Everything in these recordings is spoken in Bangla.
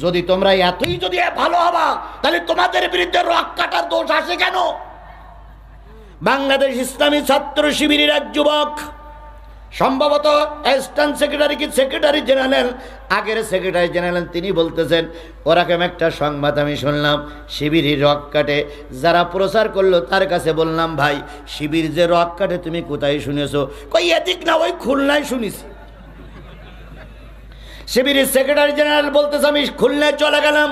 যদি তোমরা এতই যদি ভালো হবা তাহলে তোমাদের বিরুদ্ধে রক কাটার দোষ আসে কেন? বাংলাদেশ ইসলামী ছাত্র শিবিরের এক যুবক, সম্ভবত অ্যাসিস্ট্যান্ট সেক্রেটারি কি সেক্রেটারি জেনারেল, আগের সেক্রেটারি জেনারেল, তিনি বলতেছেন ওরকম একটা সংবাদ আমি শুনলাম শিবিরের রক কাটে। যারা প্রচার করলো তার কাছে বললাম, ভাই শিবির যে রক কাটে তুমি কোথায় শুনেছো? কই এদিক না, ওই খুলনায় শুনেছি। শিবিরের সেক্রেটারি জেনারেল বলতেছে আমি খুলনায় চলে গেলাম।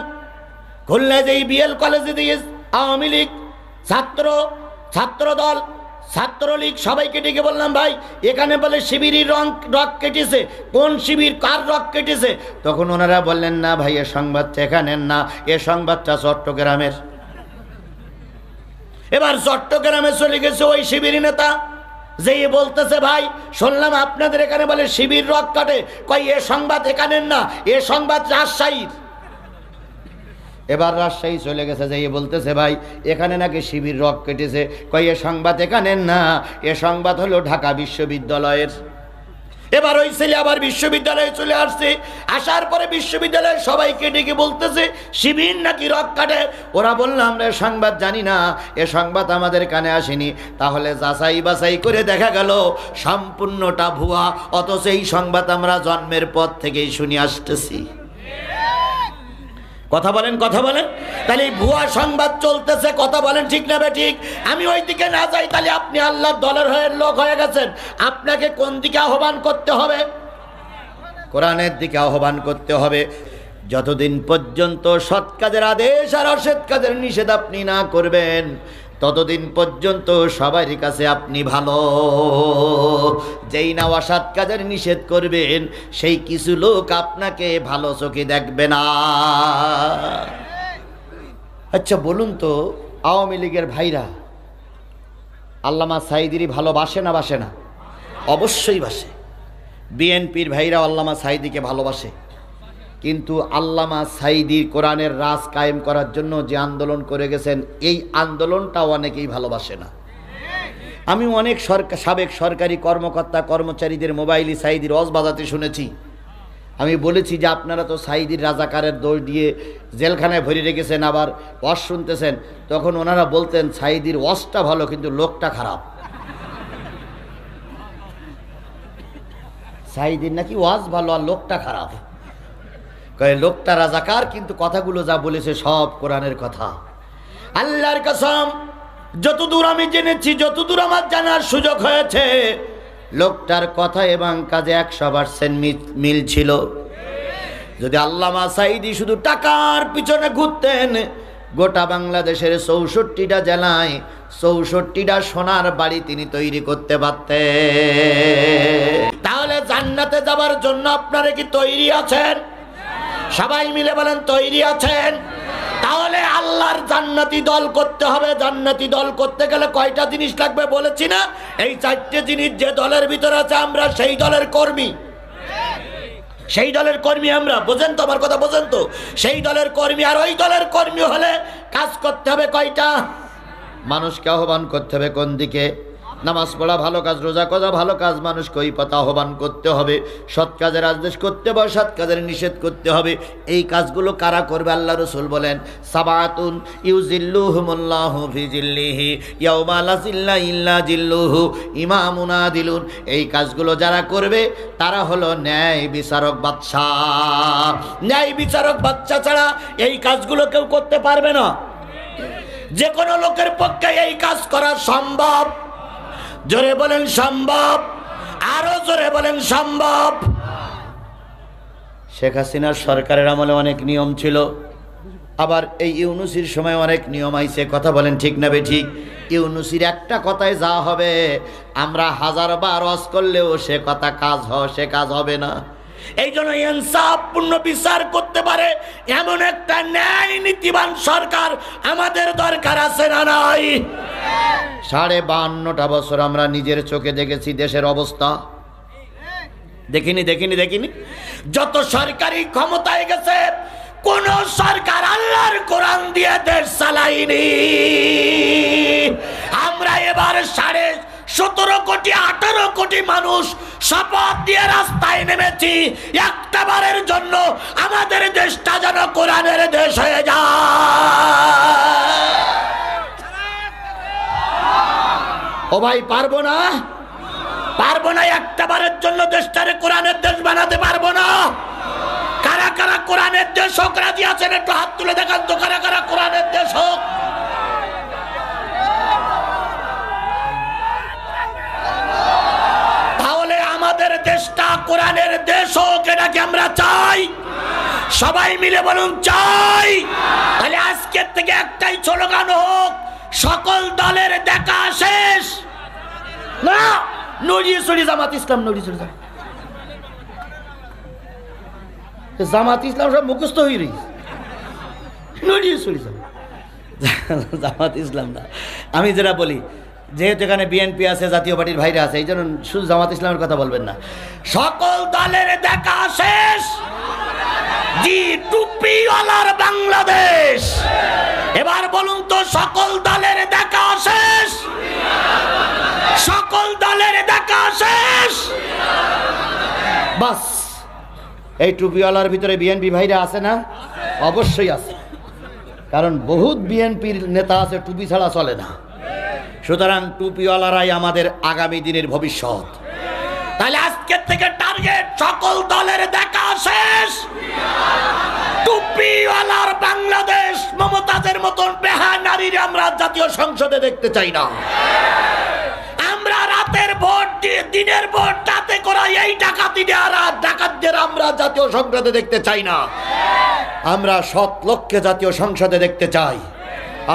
খুলনায় যে বিএল কলেজে দিয়ে আওয়ামী লীগ ছাত্রদল ছাত্রলীগ সবাইকে ডেকে বললাম, ভাই এখানে বলে শিবিরের রক কেটেছে, কোন শিবির কার রক কেটেছে? তখন ওনারা বললেন, না ভাই এ সংবাদটা এখানের না, এ সংবাদটা চট্টগ্রামের। এবার চট্টগ্রামে চলে গেছে ওই শিবির নেতা, যে বলতেছে ভাই শুনলাম আপনাদের এখানে বলে শিবির রক কাটে। কই এ সংবাদ এখানের না, এ সংবাদ রাজশাহীর। এবার রাজশাহী চলে গেছে, যে বলতেছে ভাই এখানে নাকি শিবির রক কেটেছে। কই এ সংবাদ এখানের না, এ সংবাদ হলো ঢাকা বিশ্ববিদ্যালয়ের। এবার ওই ছেলে আবার বিশ্ববিদ্যালয়ে চলে আসছে, আসার পরে বিশ্ববিদ্যালয়ের সবাইকে ডেকে বলতেছে শিবির নাকি রক কাটে। ওরা বলল আমরা সংবাদ জানি না, এ সংবাদ আমাদের কানে আসেনি। তাহলে যাচাই বাছাই করে দেখা গেল সম্পূর্ণটা ভুয়া, অথচ এই সংবাদ আমরা জন্মের পর থেকেই শুনে আসতেছি। কথা বলেন, কথা বলেন। তাহলে ভুয়া সংবাদ চলতেছে, কথা বলেন ঠিক না ঠিক? আমি ওই দিকে না যাই তাহলে আপনি আল্লাহর দলের হয়ে লোক হয়ে গেছেন। আপনাকে কোন দিকে আহ্বান করতে হবে? কোরআনের দিকে আহ্বান করতে হবে। যতদিন পর্যন্ত সৎ কাজের আদেশ আর অসৎ কাজের নিষেধ আপনি না করবেন, ততদিন পর্যন্ত সবার কাছে আপনি ভালো। যেই না অসৎ কাজের নিষেধ করবেন, সেই কিছু লোক আপনাকে ভালো চোখে দেখবে না। আচ্ছা বলুন তো, আওয়ামী লীগের ভাইরা আল্লামা সাঈদীরই ভালোবাসে না বাসে না? অবশ্যই বাসে। বিএনপির ভাইরা আল্লামা সাঈদীকে ভালোবাসে, কিন্তু আল্লামা সাঈদী কোরআনের রাজ কায়েম করার জন্য যে আন্দোলন করে গেছেন, এই আন্দোলনটা অনেকেই ভালোবাসে না। আমি অনেক সাবেক সরকারি কর্মকর্তা কর্মচারীদের মোবাইলে সাঈদীর ওয়াজ বাজাতে শুনেছি। আমি বলেছি যে আপনারা তো সাঈদীর রাজাকারের দোষ দিয়ে জেলখানায় ভরে রেখেছেন, আবার ওয়াজ শুনতেছেন। তখন ওনারা বলতেন সাঈদীর ওয়াজটা ভালো কিন্তু লোকটা খারাপ। সাঈদীর নাকি ওয়াজ ভালো আর লোকটা খারাপ। কয় লোকটা রাজাকার, কিন্তু কথাগুলো যা বলেছে সব কোরআনের কথা। আল্লাহর কসম, যতদূর আমি জেনেছি, যতদূর আমার জানার সুযোগ হয়েছে, লোকটার কথা এবং কাজে 100% মিল ছিল। যদি আল্লামা সাঈদী শুধু টাকার পিছনে ঘুরতেন, গোটা বাংলাদেশের 64টা জেলায় 64টা সোনার বাড়ি তিনি তৈরি করতে পারতেন। তাহলে জান্নাতে যাবার জন্য আপনারা কি তৈরি আছেন? সবাই মিলে বলেন তৈরি আছেন? তাহলে আল্লাহর জান্নাতি দল করতে হবে। জান্নাতি দল করতে গেলে কয়টা জিনিস লাগবে বলেছি না? এই 4টে জিনিস যে দলের ভিতরে আছে, আমরা সেই দলের কর্মী। সেই দলের কর্মী আমরা, বোঝেন তো আমার কথা? বোঝেন তো? সেই দলের কর্মী। আর ওই দলের কর্মী হলে কাজ করতে হবে কয়টা? মানুষকে আহ্বান করতে হবে কোন দিকে? নামাজ পড়া ভালো কাজ, রোজা করা ভালো কাজ, মানুষকে ওই পথে আহ্বান করতে হবে। সৎ কাজের আদেশ করতে হবে, সৎ কাজের নিষেধ করতে হবে। এই কাজগুলো কারা করবে? আল্লাহ রাসূল বলেন সাবাতুন ইউজিল্লুহুমুল্লাহু ফি জিল্লিহি ইয়াউমা লা জিল্লা ইল্লা জিল্লুহু ইমামুন আদিলুন। এই কাজগুলো যারা করবে তারা হলো ন্যায় বিচারক বাদশাহ। ন্যায় বিচারক বাদশাহ ছাড়া এই কাজগুলো কেউ করতে পারবে না। যে কোনো লোকের পক্ষে এই কাজ করা সম্ভব। জোরে বলেন সম্ভব, আরো জোরে বলেন সম্ভব। শেখ হাসিনার সরকারের আমলে অনেক নিয়ম ছিল, আবার এই ইউনূসীর সময় অনেক নিয়ম আইছে। কথা বলেন ঠিক না বেঠিক? ইউনূসীর একটা কথায় যা হবে, আমরা 1000বার ওয়াজ করলেও সে কথা সে কাজ হবে না। এই জন্য ইনসাফপূর্ণ বিচার করতে পারে এমন একটা ন্যায় নীতিবান সরকার আমাদের দরকার আছে না নাই? 52টা বছর আমরা নিজের চোখে দেখেছি দেশের অবস্থা। দেখিনি? যত সরকারি ক্ষমতায় গেছে, কোন সরকার আল্লাহর কোরআন দিয়ে দেশ চালায়নি। আমরা এবার 17 কোটি 18 কোটি মানুষ শপথ দিয়ে রাস্তায় নেমেছি একটা বারের জন্য আমাদের দেশটা যেন কোরআনের দেশ হয়ে যায়। ও ভাই, পারবো না একটা বারের জন্য দেশটারে কোরআনের দেশ বানাতে পারবো না? কারা কারা কোরআনের দেশ হোক রাজি আছেন? একটু হাত তুলে দেখান তো, কারা কারা কোরআনের দেশ হোক। তাহলে আমাদের দেশটা কোরআনের দেশ হোক, এটা কি আমরা চাই? সবাই মিলে বলুন চাই। তাহলে আজকের থেকে একটাই স্লোগান হোক, সকল দলের দেখা শেষ। না, নড়িয়ে চড়ি জামাত ইসলাম, নড়িয়ে চড়ি জামাত ইসলাম সব মুখস্থ হয়ে রয়েছে, নড়িয়ে চড়ি জামাত ইসলাম না। আমি যেটা বলি, যেহেতু এখানে বিএনপি আছে, জাতীয় পার্টির ভাইরা আছে, এই জন্য শুধু জামাত ইসলামের কথা বলবেন না। সকল দলের দেখা শেষ, জি, টুপিওয়ালার বাংলাদেশ। এবার বলুন তো, সকল দলের দেখা শেষ, সকল দলের দেখা শেষ। বাস, এই টুপিওয়ালার ভিতরে বিএনপি ভাইরা আছে না? অবশ্যই আছে, কারণ বহুত বিএনপির নেতা আছে টুপি ছাড়া চলে না। সুতরাং টুপিওয়ালারাই আমাদের আগামী দিনের ভবিষ্যৎ। তাহলে আজকের থেকে টার্গেট, সকল দলের দেখা শেষ, টুপিওয়ালার বাংলাদেশ। মমতাজের মতন বেহা নারীর আমরা জাতীয় সংসদে দেখতে চাই না। আমরা রাতের ভোট দিয়ে দিনের ভোট রাতে করা এই ডাকাতি ডাকাতদের আমরা জাতীয় সংসদে দেখতে চাই না। আমরা সৎ লক্ষ্যে জাতীয় সংসদে দেখতে চাই।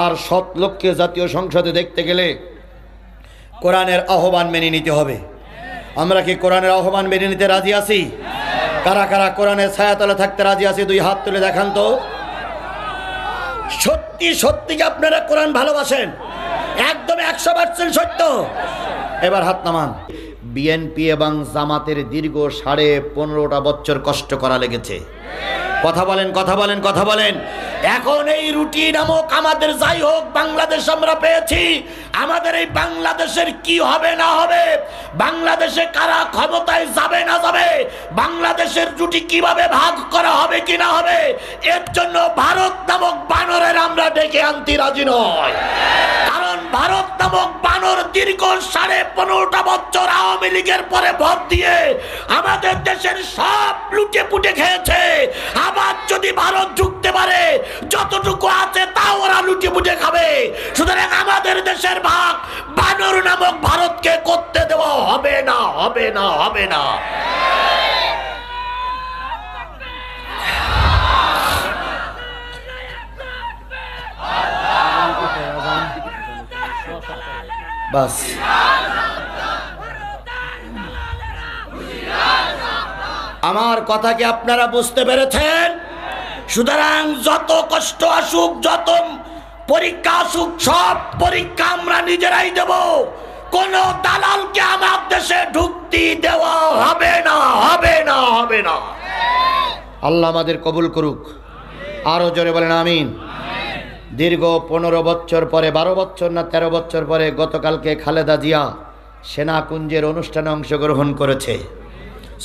আর সৎ লক্ষ্যে জাতীয় সংসদে দেখতে গেলে কোরআনের আহ্বান মেনে নিতে হবে। আমরা কি কোরআনের আহ্বান মেনে নিতে রাজি আছি? কারা কারা কোরআনের ছায়াতলে থাকতে রাজি আছি? দুই হাত তুলে দেখান তো। সত্যি সত্যি কি আপনারা কোরআন ভালোবাসেন? একদম 100% সত্য। এবার হাত নামান। বিএনপি এবং জামাতের দীর্ঘ 15.5 বছর কষ্ট করা লেগেছে। কথা বলেন, কথা বলেন, কথা বলেন। এখন এই রুটি নামক আমাদের যাই হোক বাংলাদেশ আমরা পেয়েছি। আমাদের এই বাংলাদেশের কি হবে না হবে, বাংলাদেশে কারা ক্ষমতায় যাবে না যাবে, বাংলাদেশের রুটি কিভাবে ভাগ করা হবে কি না হবে, এর জন্য ভারত নামক বানরের আমরা ডেকে আনতে রাজি নয়। কারণ ভারত নামক বানর দীর্ঘ 15.5 বছর আওয়ামী লীগের পরে ভোট দিয়ে আমাদের দেশের সব লুটে পুটে খেয়েছে। আবার যদি ভারত ঢুকতে পারে, যতটুকু আছে তা ওরা লুটে পুটে খাবে। সুতরাং আমাদের দেশের ভাগ বানর নামক ভারতকে করতে দেওয়া হবে না, হবে না, হবে না। বাস, আমার কথা কি আপনারা বুঝতে পেরেছেন? সুতরাং যত কষ্ট আসুক, যত পরীক্ষা আসুক, সব পরীক্ষা আমরা নিজেরাই দেব। কোন দালালকে আমার দেশে ঢুকতে দেওয়া হবে না, হবে না, হবে না। আল্লাহ আমাদের কবুল করুক। আরো জোরে বলেন আমিন। দীর্ঘ 15 বছর পরে, 12 বছর না 13 বছর পরে গতকালকে খালেদা জিয়া সেনাকুঞ্জের অনুষ্ঠানে অংশগ্রহণ করেছে।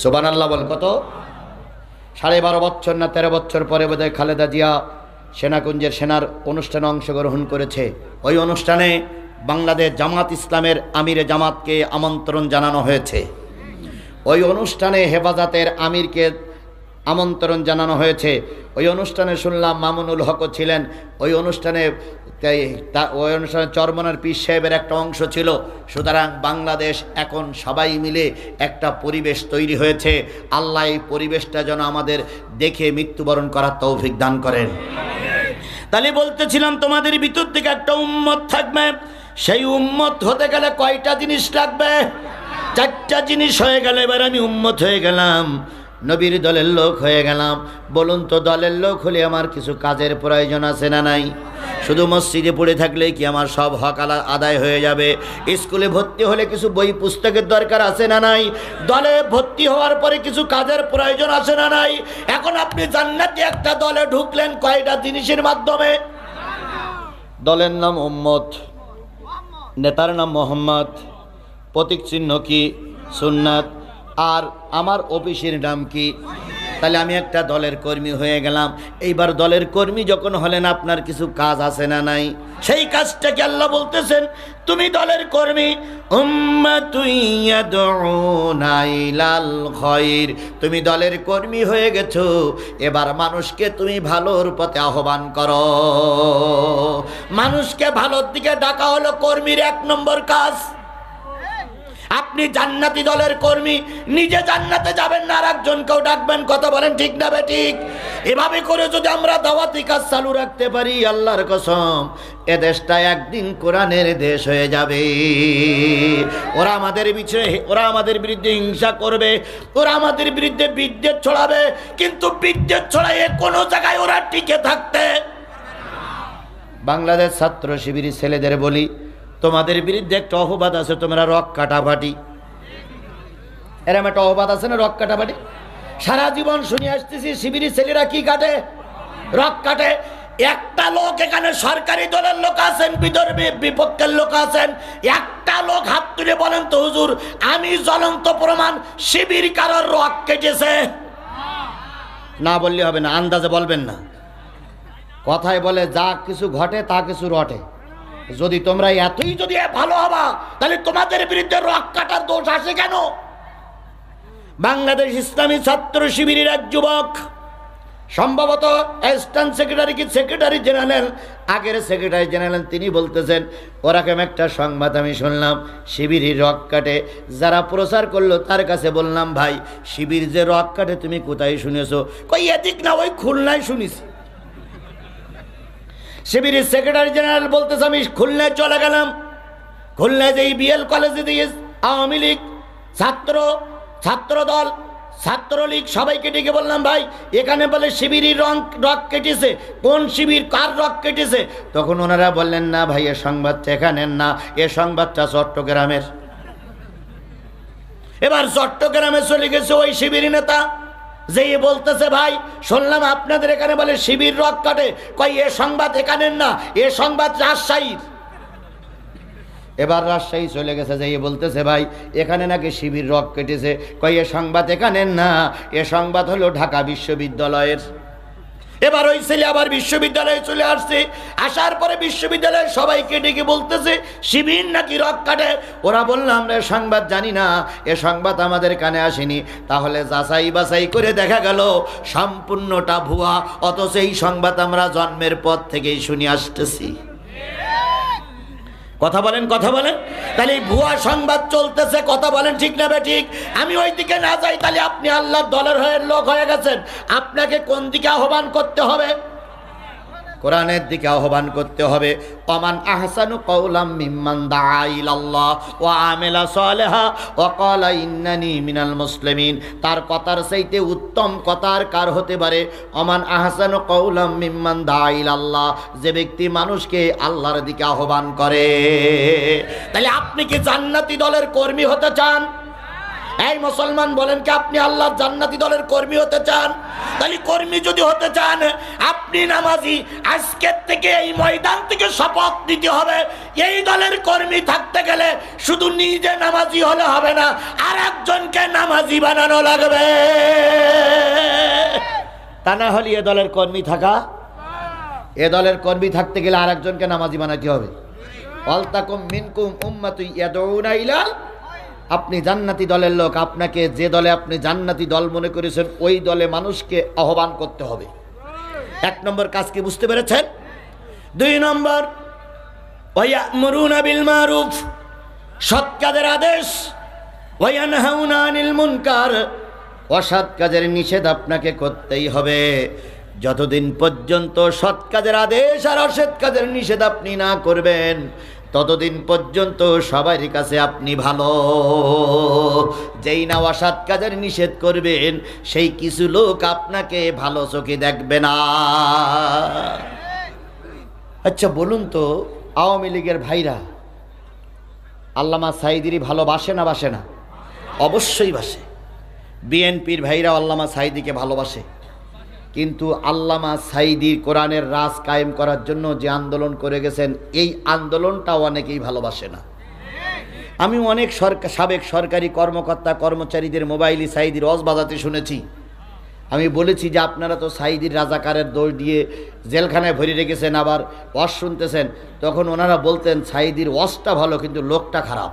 সুবহানাল্লাহ বল। কত? 12.5 বছর না 13 বছর পরে বোধহয় খালেদা জিয়া সেনাকুঞ্জের সেনার অনুষ্ঠানে অংশগ্রহণ করেছে। ওই অনুষ্ঠানে বাংলাদেশ জামাত ইসলামের আমিরে জামাতকে আমন্ত্রণ জানানো হয়েছে। ওই অনুষ্ঠানে হেফাজতের আমিরকে আমন্ত্রণ জানানো হয়েছে। ওই অনুষ্ঠানে শুনলাম মামুনুল হকও ছিলেন। ওই অনুষ্ঠানে চরমনার পীর সাহেবের একটা অংশ ছিল। সুতরাং বাংলাদেশ এখন সবাই মিলে একটা পরিবেশ তৈরি হয়েছে। আল্লাহ এই পরিবেশটা যেন আমাদের দেখে মৃত্যুবরণ করার তৌফিক দান করেন। তাহলে বলতেছিলাম, তোমাদের ভিতর থেকে একটা উম্মত থাকবে। সেই উম্মত হতে গেলে কয়টা জিনিস লাগবে? 4টা জিনিস হয়ে গেলে এবার আমি উম্মত হয়ে গেলাম, নবীর দলের লোক হয়ে গেলাম। বলুন তো, দলের লোক হলে আমার কিছু কাজের প্রয়োজন আছে না নাই? শুধু মসজিদে পড়ে থাকলে কি আমার সব হক আদায় হয়ে যাবে? স্কুলে ভর্তি হলে কিছু বই পুস্তকের দরকার আছে না নাই? দলে ভর্তি হওয়ার পরে কিছু কাজের প্রয়োজন আছে না নাই? এখন আপনি জান্নাতে একটা দলে ঢুকলেন কয়টা জিনিসের মাধ্যমে? দলের নাম উম্মত, নেতার নাম মোহাম্মদ, প্রতীক চিহ্ন কি? সুন্নাত। আর আমার অফিসের নাম কি? তাহলে আমি একটা দলের কর্মী হয়ে গেলাম। এইবার দলের কর্মী যখন হলেন, আপনার কিছু কাজ আছে না নাই? সেই কাজটাকে আল্লাহ বলতেছেন তুমি দলের কর্মী। উম্মাতুন ইয়াদউনা ইলাল খায়র, তুমি দলের কর্মী হয়ে গেছো। এবার মানুষকে তুমি ভালোর পথে আহ্বান করো। মানুষকে ভালোর দিকে ডাকা হলো কর্মীর 1 নম্বর কাজ। আপনি জান্নাতি দলের কর্মী, নিজে জান্নাতে যাবেন না, আর একজনকেও ডাকবেন। কথা বলেন ঠিক না বেঠিক? এভাবে করে যদি আমরা দাওয়াতি কাজ চালু রাখতে পারি, আল্লাহর কসম এ দেশটা একদিন কোরআনের দেশ হয়ে যাবে। ওরা আমাদের বিরুদ্ধে হিংসা করবে, ওরা আমাদের বিরুদ্ধে বিদ্বেষ ছড়াবে, কিন্তু বিদ্বেষ ছড়াইয়ে কোনো জায়গায় ওরা টিকে থাকতে। বাংলাদেশ ছাত্র শিবিরের ছেলেদের বলি, তোমাদের বিরুদ্ধে একটা অপবাদ আছে, তোমরা রক কাটাপাটি। এরম একটা অপবাদ আছে না, রক কাটাপাটি? সারা জীবন শুনে আসতেছি শিবিরের ছেলেরা কি কাটে? রক কাটে। একটা লোক এখানে সরকারি দলের লোক আছেন, বিপক্ষের লোক আছেন, একটা লোক হাত তুলে বলেন তো হুজুর আমি জ্বলন্ত প্রমাণ শিবির কারোর রক কেটেছে? না বললে হবে না, আন্দাজে বলবেন না। কথায় বলে যা কিছু ঘটে তা কিছু রটে। যদি তোমরা এতই যদি ভালো হবা, তাহলে তোমাদের বিরুদ্ধে রক কাটার দোষ আসে কেন? বাংলাদেশ ইসলামী ছাত্র শিবিরের এক যুবক, সম্ভবত অ্যাসিস্ট্যান্ট সেক্রেটারি জেনারেল, আগের সেক্রেটারি জেনারেল, তিনি বলতেছেন ওরকম একটা সংবাদ আমি শুনলাম শিবিরের রক কাটে। যারা প্রচার করলো তার কাছে বললাম ভাই শিবির যে রক কাটে তুমি কোথায় শুনেছো? কই এদিক না, ওই খুলনায় শুনেছি। শিবিরের সেক্রেটারি জেনারেল বলতেছে আমি খুলনায় চলে গেলাম। খুলনায় যে বিএল কলেজে দিয়ে আওয়ামী লীগ, ছাত্রদল, ছাত্রলীগ সবাইকে ডেকে বললাম ভাই এখানে বলে শিবিরের রক কেটেছে। কোন শিবির, কার রক কেটেছে? তখন ওনারা বললেন না ভাই এ সংবাদটা এখানের না, এ সংবাদটা চট্টগ্রামের। এবার চট্টগ্রামে চলে গেছে ওই শিবির নেতা, যে বলতেছে ভাই শুনলাম আপনাদের এখানে বলে শিবির রক কাটে। কই এ সংবাদ এখানের না, এ সংবাদ রাজশাহীর। এবার রাজশাহী চলে গেছে, যে বলতেছে ভাই এখানে নাকি শিবির রক কেটেছে। কই এ সংবাদ এখানের না, এ সংবাদ হলো ঢাকা বিশ্ববিদ্যালয়ের। এবার ওই ছেলে আবার বিশ্ববিদ্যালয়ে চলে আসছে। আসার পরে বিশ্ববিদ্যালয়ের সবাইকে ডেকে বলতেছে শিবির নাকি রক কাটে। ওরা বলল আমরা সংবাদ জানি না, এ সংবাদ আমাদের কানে আসেনি। তাহলে যাচাই বাছাই করে দেখা গেল সম্পূর্ণটা ভুয়া, অথচ এই সংবাদ আমরা জন্মের পর থেকেই শুনে আসতেছি। কথা বলেন, কথা বলেন। তাহলে ভুয়া সংবাদ চলতেছে, কথা বলেন ঠিক না বেঠিক? আমি ওই দিকে না যাই, তাহলে আপনি আল্লাহর দলের হয়ে লোক হয়ে গেছেন। আপনাকে কোন দিকে আহ্বান করতে হবে? কোরআনের দিকে আহ্বান করতে হবে। ওমান আহসানু কওলাম মিম্মান দাআ ইলাল্লাহ ওয়া আমিলা সালিহা ওয়া ক্বালা ইন্নানি মিনাল মুসলিমিন। তার কথার চাইতে উত্তম কথা আর কার হতে পারে? ওমান আহসানু কওলাম মিম্মান দাআ ইলাল্লাহ, যে ব্যক্তি মানুষকে আল্লাহর দিকে আহ্বান করে। তাহলে আপনি কি জান্নাতি দলের কর্মী হতে চান? এই মুসলমান বলেন কি আপনি আল্লাহর জান্নাতি দলের কর্মী হতে চান? তাহলে কর্মী যদি হতে চান, আপনি নামাজি, আজকের থেকে এই ময়দান থেকে শপথ নিতে হবে এই দলের কর্মী থাকতে গেলে শুধু নিজে নামাজি হলে হবে না, আর একজনকে নামাজি বানানো লাগবে। তা না হলে এ দলের কর্মী থাকা, এ দলের কর্মী থাকতে গেলে আর একজনকে নামাজি বানাতে হবে। ওয়ালতাকুম মিনকুম উম্মাতুন ইয়াদউনা ইলা, আপনি জান্নাতি দলের লোক, আপনাকে যে দলে আপনি জান্নাতি দল মনে করেছেন ওই দলে মানুষকে আহ্বান করতে হবে। 1 নম্বর কাজ কি বুঝতে পেরেছেন? 2 নম্বর ওয়ায়ামুরুনা বিল মারুফ, সৎ কাজের আদেশ, ওয়ায়ানহাউনা আনিল মুনকার, অসৎ কাজের নিষেধ আপনাকে করতেই হবে। যতদিন পর্যন্ত সৎ কাজের আদেশ আর অসৎ কাজের নিষেধ আপনি না করবেন, ততদিন পর্যন্ত সবার কাছে আপনি ভালো। যেই না অসৎ কাজের নিষেধ করবেন, সেই কিছু লোক আপনাকে ভালো চোখে দেখবে না। আচ্ছা বলুন তো, আওয়ামী লীগের ভাইরা আল্লামা সাঈদীর ভালোবাসে না বাসে না? অবশ্যই বাসে। বিএনপির ভাইরা আল্লামা সাঈদীকে ভালোবাসে, কিন্তু আল্লামা সাঈদী কোরআনের রাজ কায়েম করার জন্য যে আন্দোলন করে গেছেন, এই আন্দোলনটা অনেকেই ভালোবাসে না। আমি অনেক সাবেক সরকারি কর্মকর্তা কর্মচারীদের মোবাইলে সাইদির ওয়াজ বাজাতে শুনেছি। আমি বলেছি যে আপনারা তো সাইদির রাজাকারের দোষ দিয়ে জেলখানায় ভরে রেখেছেন, আবার ওয়াজ শুনতেছেন। তখন ওনারা বলতেন সাইদির ওয়াজটা ভালো কিন্তু লোকটা খারাপ।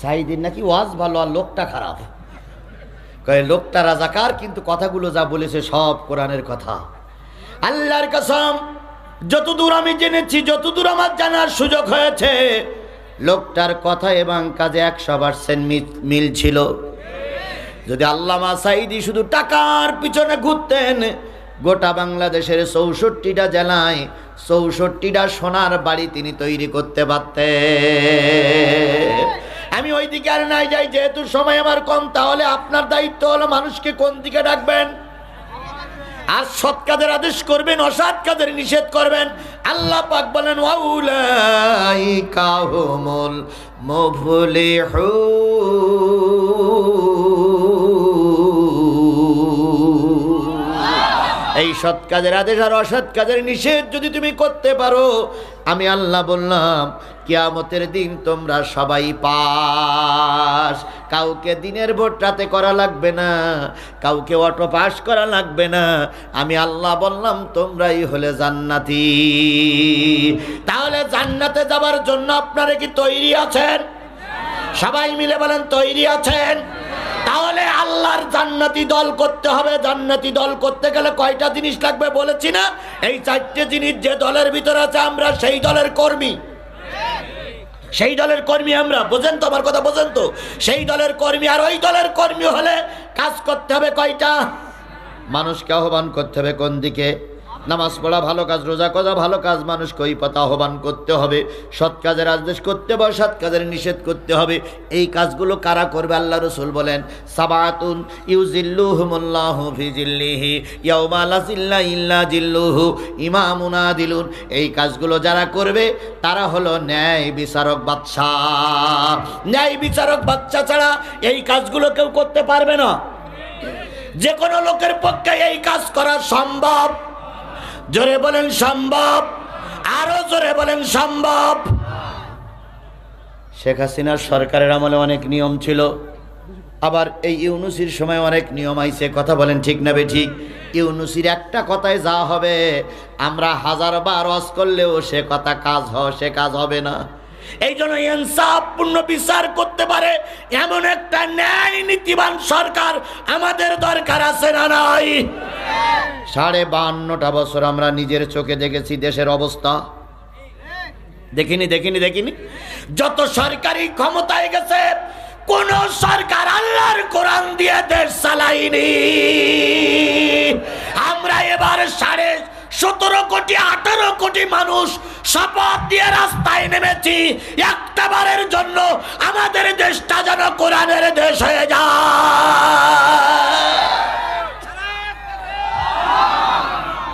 সাইদির নাকি ওয়াজ ভালো আর লোকটা খারাপ। কয় লোকটা রাজাকার কিন্তু কথাগুলো যা বলেছে সব কোরআনের কথা। আল্লাহর কসম, যতদূর আমি জেনেছি, যতদূর আমার জানার সুযোগ হয়েছে, লোকটার কথা এবং কাজে 100% মিল ছিল। যদি আল্লামা সাঈদী শুধু টাকার পিছনে ঘুরতেন, গোটা বাংলাদেশের 64টা জেলায় 64টা সোনার বাড়ি তিনি তৈরি করতে পারতেন। আমি ওই দিকে আর নাই যাই, যেহেতু সময় আমার কম। তাহলে আপনার দায়িত্ব হলো মানুষকে কোন দিকে ডাকবেন, আর সৎ কাজের আদেশ করবেন, অসৎ কাজের নিষেধ করবেন। আল্লাহ পাক বলেন ওয়াউলাইকা হুমুল মুফলিহুন। এই সৎ কাজের আদেশ আর অসৎ কাজের নিষেধ যদি তুমি করতে পারো, আমি আল্লাহ বললাম কিয়ামতের দিন তোমরা সবাই পাস। কাউকে দিনের ভোট রাতে করা লাগবে না, কাউকে অটো পাস করা লাগবে না। আমি আল্লাহ বললাম তোমরাই হলে জান্নাতি। তাহলে জান্নাতে যাবার জন্য আপনারা কি তৈরি আছেন? সবাই মিলে বলেন তৈরি আছেন? তাহলে আল্লাহর জান্নাতি দল করতে হবে। জান্নাতি দল করতে গেলে কয়টা জিনিস লাগবে বলেছি না? এই 4টে জিনিস। যে দলের ভিতরে আছে আমরা সেই দলের কর্মী, সেই দলের কর্মী আমরা। বোঝেন তো আমার কথা? বোঝেন তো? সেই দলের কর্মী। আর ওই দলের কর্মী হলে কাজ করতে হবে কয়টা? মানুষকে আহ্বান করতে হবে কোন দিকে? নামাজ পড়া ভালো কাজ, রোজা করা ভালো কাজ, মানুষকে ওই পথে আহ্বান করতে হবে। সৎ কাজের আদেশ করতে হবে, সৎ কাজের নিষেধ করতে হবে। এই কাজগুলো কারা করবে? আল্লাহ রাসূল বলেন সাবাতুন ইউজিল্লুহুমুল্লাহু ফি জিল্লিহি ইয়াউমা লা জিল্লা ইল্লা জিল্লুহু ইমামুন আদিলুন। এই কাজগুলো যারা করবে তারা হলো ন্যায় বিচারক বাদশাহ। ন্যায় বিচারক বাদশাহ ছাড়া এই কাজগুলো কেউ করতে পারবে না। যে কোনো লোকের পক্ষে এই কাজ করা সম্ভব। জোরে বলেন সম্ভব, আরো জোরে বলেন সম্ভব। শেখ হাসিনার সরকারের আমলে অনেক নিয়ম ছিল, আবার এই ইউনূসীর সময় অনেক নিয়ম আইছে। কথা বলেন ঠিক না বেঠিক? ইউনূসীর একটা কথায় যা হবে, আমরা 1000বার ওয়াজ করলেও সে কথা সে কাজ হবে না। এই জন্য ইনসাফপূর্ণ বিচার করতে পারে এমন একটা ন্যায় নীতিবান সরকার আমাদের দরকার আছে না নাই? 52.5টা বছর আমরা নিজের চোখে দেখেছি দেশের অবস্থা। দেখিনি? যত সরকারি ক্ষমতায় গেছে, কোন সরকার আল্লাহর কোরআন দিয়ে দেশ চালায়নি। আমরা এবার 17.5 কোটি 18 কোটি মানুষ শপথ দিয়ে রাস্তায় নেমেছি, একটা বারের জন্য আমাদের দেশটা যেন কোরআনের দেশ হয়ে যায়।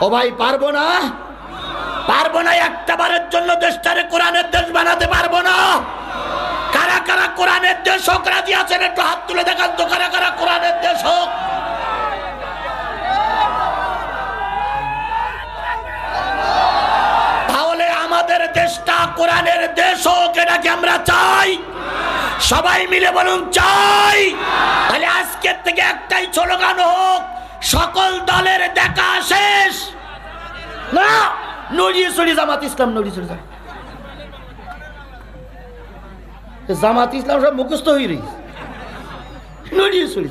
ও ভাই, পারবো না? একটা বারের জন্য দেশটারে কোরআনের দেশ বানাতে পারবো না? কারা কারা কোরআনের দেশ হোক রাজি আছেন? একটু হাত তুলে দেখান তো, কারা কারা কোরআনের দেশ হোক? তাহলে আমাদের দেশটা কোরআনের দেশ হোক, এটা কি আমরা চাই? সবাই মিলে বলুন চাই। তাহলে আজকের থেকে একটাই স্লোগান হোক, সকল দলের দেখা শেষ। না, নড়িয়ে চড়ি জামাত ইসলাম, নড়িয়ে চড়ি জামাত ইসলাম সব মুখস্থ হয়ে রয়েছে, নড়িয়ে চড়ি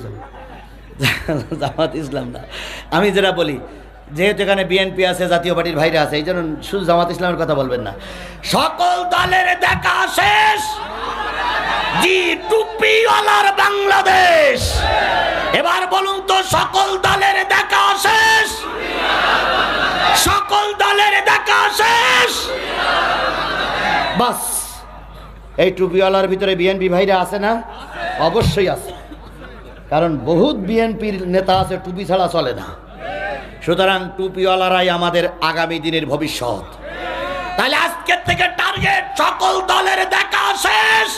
জামাত ইসলাম না। আমি যেটা বলি, যেহেতু এখানে বিএনপি আছে, জাতীয় পার্টির ভাইরা আছে, এই জন্য শুধু জামাত ইসলামের কথা বলবেন না। সকল দলের দেখা শেষ। জি, টুপিওয়ালার বাংলাদেশ। এবার বলুন তো, সকল দলের দেখা শেষ। সকল দলের দেখা শেষ। বাস, এই টুপিওয়ালার ভিতরে বিএনপি ভাইরা আছে না? অবশ্যই আছে, কারণ বহুত বিএনপির নেতা আছে টুপি ছাড়া চলে না। সুতরাং টুপিওয়ালারাই আমাদের আগামী দিনের ভবিষ্যৎ। তাহলে আজকের থেকে টার্গেট, সকল দলের দেখা শেষ।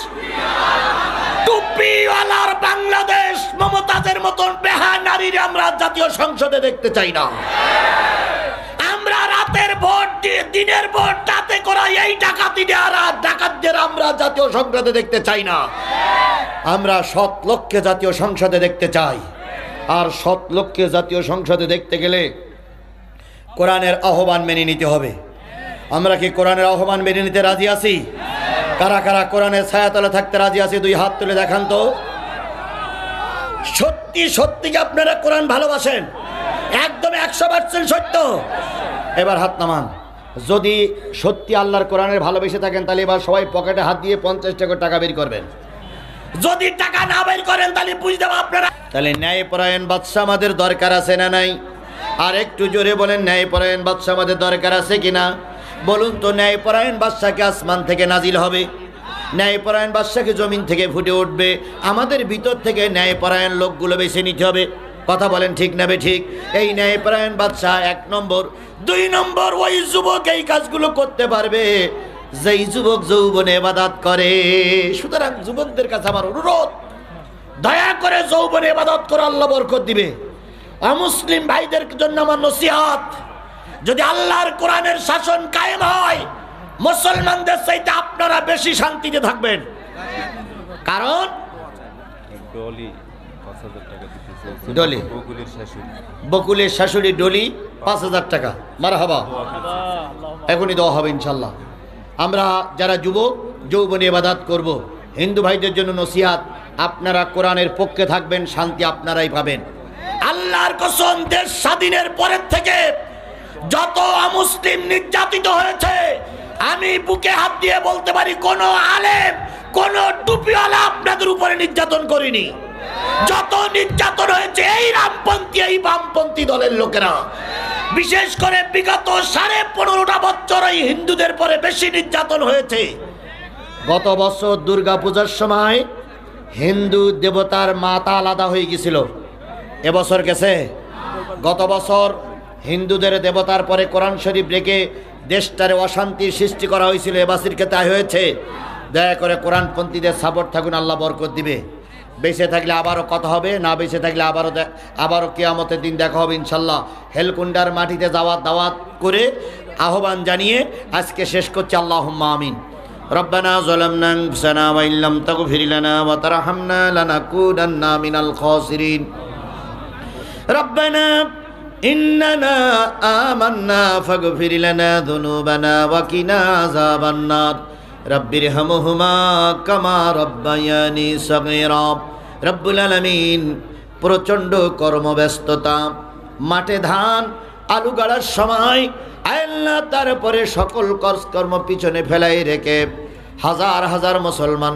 টুপিওয়ালার বাংলাদেশ। মমতাজের মতন বেহা নারীর আমরা জাতীয় সংসদে দেখতে চাই না। আমরা রাতের ভোট দিয়ে দিনের ভোট তাতে করা এই ডাকাতি আর ডাকাতদের আমরা জাতীয় সংসদে দেখতে চাই না। আমরা সৎ লোককে জাতীয় সংসদে দেখতে চাই। আর সৎ লোককে জাতীয় সংসদে দেখতে গেলে কোরআনের আহ্বান মেনে নিতে হবে। আমরা কি কোরআনের আহ্বান মেনে নিতে রাজি আছি? কারা কারা কোরআনের ছায়াতলে থাকতে রাজি আছি? দুই হাত তুলে দেখান তো। সত্যি সত্যি কি আপনারা কোরআন ভালোবাসেন? একদম 100% সত্য। এবার হাত নামান। যদি সত্যি আল্লাহর কোরআনের ভালোবেসে থাকেন তাহলে এবার সবাই পকেটে হাত দিয়ে 50 টাকা বের করবেন। যদি টাকা না বের করেন তাহলে বুঝতে হবে আপনারা। তাহলে ন্যায়পরায়ণ বাদশা আমাদের দরকার আছে না নাই? আর একটু জোরে বলেন, ন্যায়পরায়ণ বাদশা আমাদের দরকার আছে কিনা? বলুন তো, ন্যায়পরায়ণ বাদশাকে আসমান থেকে নাজিল হবে, ন্যায়পরায়ণ বাদশাকে জমিন থেকে ফুটে উঠবে। আমাদের ভিতর থেকে ন্যায়পরায়ণ লোকগুলো বেছে নিতে হবে। কথা বলেন ঠিক না ঠিক? এই ন্যায়পরায়ণ বাদশা 1 নম্বর। 2 নম্বর, ওই যুবক এই কাজগুলো করতে পারবে যেই যুবক যৌবনে ইবাদত করে। সুতরাং যুবকদের কাছে আমার অনুরোধ, দয়া করে যৌবনে ইবাদত করে আল্লাহ বরকত দিবে। অমুসলিম ভাইদের জন্য আমার নসিহত, যদি আল্লাহর কোরআনের শাসন কায়েম হয় মুসলমানদের চাইতে আপনারা বেশি শান্তিতে থাকবেন। কারণ ডলি বকুলের শাশুড়ি ডলি 5000 টাকা, মারহাবা, এখনই দেওয়া হবে ইনশাল্লাহ। আমরা যারা যুবক যৌবনে ইবাদত করব, হিন্দু ভাইদের জন্য নসিহত, আপনারা কোরআনের পক্ষে থাকবেন, শান্তি আপনারাই পাবেন। আল্লাহর কসম, দেশ স্বাধীনের পরের থেকে যত অমুসলিম নির্যাতিত হয়েছে, আমি বুকে হাত দিয়ে বলতে পারি কোন আলেম, কোন টুপিওয়ালা আপনাদের উপরে নির্যাতন করেনি। যত নির্যাতন হয়েছে এই রামপন্থী, এই বামপন্থী দলের লোকেরা। বিশেষ করে বিগত 15.5 বছর এই হিন্দুদের পরে বেশি নির্যাতন হয়েছে। গত বছর দুর্গা পূজার সময় হিন্দু দেবতার মাথা আলাদা হয়ে গেছিল, এবছর গেছে? গত বছর হিন্দুদের দেবতার পরে কোরআন শরীফ রেখে দেশটারে অশান্তির সৃষ্টি করা হয়েছিল, এবছর কে তাই হয়েছে? দয়া করে কোরআনপন্থীদের সাপোর্ট থাকুন, আল্লাহ বরকত দিবে। বেঁচে থাকলে আবারও কথা হবে, না বেঁচে থাকলে আবারও কিয়ামতের দিন দেখা হবে ইনশাল্লাহ। হেলকুন্ডার মাটিতে যাওয়ার দাওয়াত করে আহ্বান জানিয়ে আজকে শেষ করছি। আল্লাহুম্মা আমিন। রব্বানা যালামনা আনফুসানা ওয়া ইল্লাম তাগফির লানা ওয়া তারহামনা লানাকুনান্না মিনাল খাসিরিন। রব্বানা ইন্নানা আমান্না ফাগফির লানা যুনুবানা ওয়া কিনা আযাবান নার। রব্বিরহামহুমা কামা রব্বায়ানি সগীরা। রব্বুল আলামিন, প্রচণ্ড কর্মব্যস্ততা, মাঠে ধান আলু গাড়ার সময় আল্লাহ তারপরে সকল কর্ম পিছনে ফেলাই রেখে হাজার হাজার মুসলমান